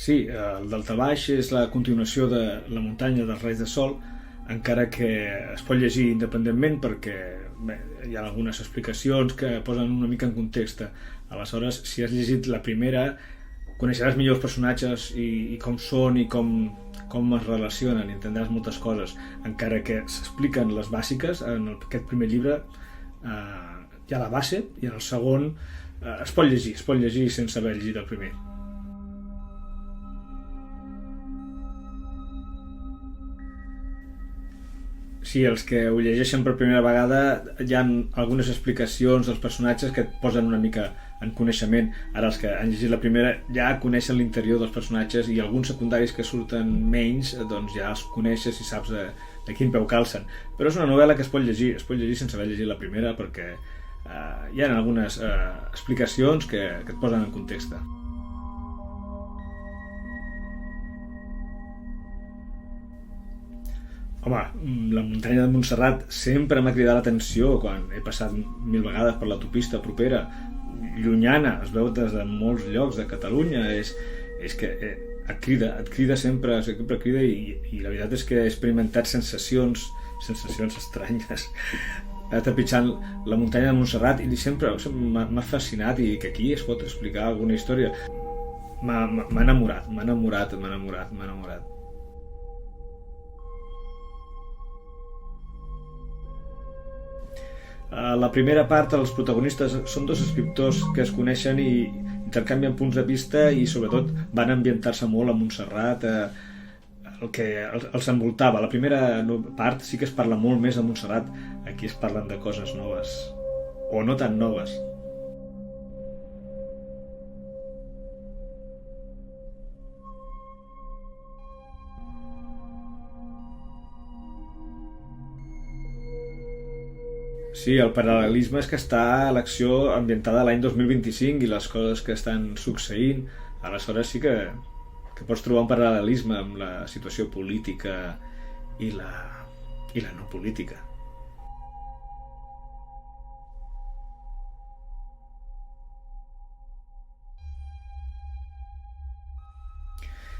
Sí, el daltabaix és la continuació de la muntanya dels Reis de Sol, encara que es pot llegir independentment perquè hi ha algunes explicacions que posen una mica en context. Aleshores, si has llegit la primera, coneixeràs millor els personatges i com són i com es relacionen, i entendràs moltes coses, encara que s'expliquen les bàsiques. En aquest primer llibre hi ha la base, i en el segon es pot llegir sense haver llegit el primer. Sí, els que ho llegeixen per primera vegada hi ha algunes explicacions dels personatges que et posen una mica en coneixement. Ara els que han llegit la primera ja coneixen l'interior dels personatges, i alguns secundaris que surten menys doncs ja els coneixes i saps de quin peu calcen. Però és una novel·la que es pot llegir sense haver llegit la primera, perquè hi ha algunes explicacions que et posen en context. Home, la muntanya de Montserrat sempre m'ha cridat l'atenció quan he passat 1000 vegades per l'autopista propera, llunyana, es veu des de molts llocs de Catalunya. És que et crida sempre crida, i la veritat és que he experimentat sensacions estranyes trepitjant la muntanya de Montserrat, i sempre m'ha fascinat, i que aquí es pot explicar alguna història. M'ha enamorat. La primera part, els protagonistes són dos escriptors que es coneixen i intercanvien punts de vista, i sobretot van ambientar-se molt a Montserrat, el que els envoltava. La primera part sí que es parla molt més de Montserrat, aquí es parlen de coses noves, o no tan noves. Sí, el paral·lelisme és que està l'acció ambientada a l'any 2025 i les coses que estan succeint. Aleshores sí que pots trobar un paral·lelisme amb la situació política i la no política.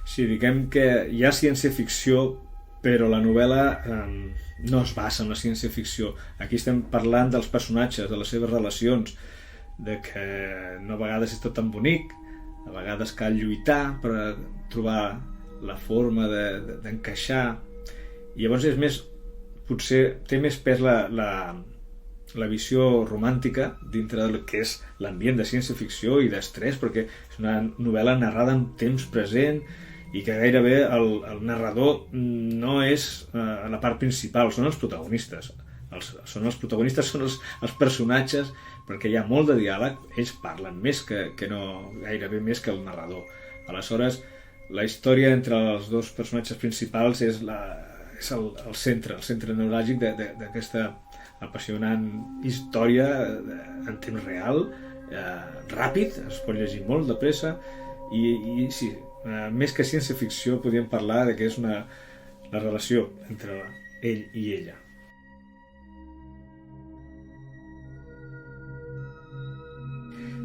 Sí, diguem que hi ha ciència-ficció, però la novel·la no es basa en la ciència-ficció. Aquí estem parlant dels personatges, de les seves relacions, de que no a vegades és tot tan bonic, a vegades cal lluitar per trobar la forma d'encaixar, i llavors és més, potser té més pes la visió romàntica dintre del que és l'ambient de ciència-ficció i d'estrès, perquè és una novel·la narrada en temps present, i que gairebé el narrador no és la part principal, són els protagonistes. Són els personatges, perquè hi ha molt de diàleg, ells parlen més que no, gairebé més que el narrador. Aleshores, la història entre els dos personatges principals és el centre neuràlgic d'aquesta apassionant història en temps real, ràpid, es pot llegir molt de pressa, i sí, més que ciència-ficció podríem parlar de que és la relació entre ell i ella.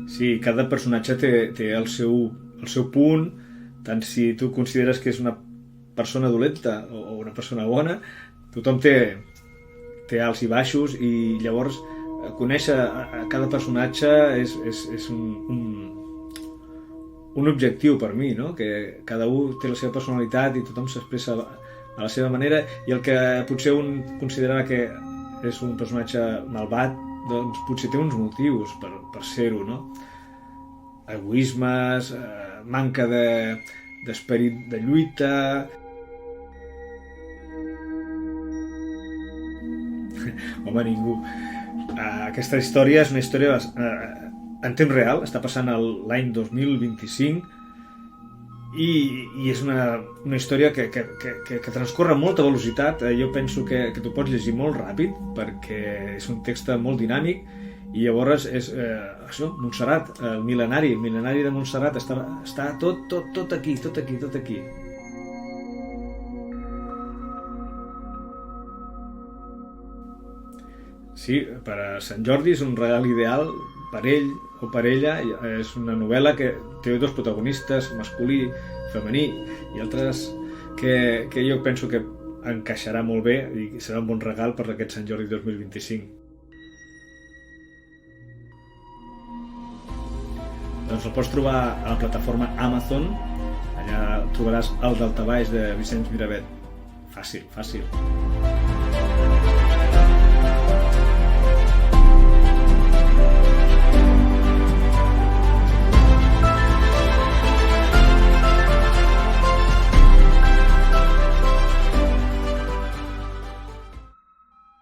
Sí, cada personatge té el seu punt, tant si tu consideres que és una persona dolenta o una persona bona. Tothom té alts i baixos, i llavors conèixer a cada personatge és un objectiu per mi, no? Que cada un té la seva personalitat i tothom s'expressa a la seva manera, i el que potser un considerarà que és un personatge malvat, doncs potser té uns motius per ser-ho, no? Egoismes, manca d'esperit de lluita. Home, ningú. Aquesta història és una història en temps real, està passant l'any 2025, i és una història que transcorre a molta velocitat. Jo penso que tu pots llegir molt ràpid, perquè és un text molt dinàmic, i llavors és això, Montserrat, el mil·lenari de Montserrat està tot aquí. Sí, per a Sant Jordi és un regal ideal per ell o per ella. És una novel·la que té dos protagonistes, masculí, femení, i altres que jo penso que encaixarà molt bé i serà un bon regal per aquest Sant Jordi 2025. Doncs el pots trobar a la plataforma Amazon. Allà trobaràs El daltabaix de Vicenç Miravet. Fàcil.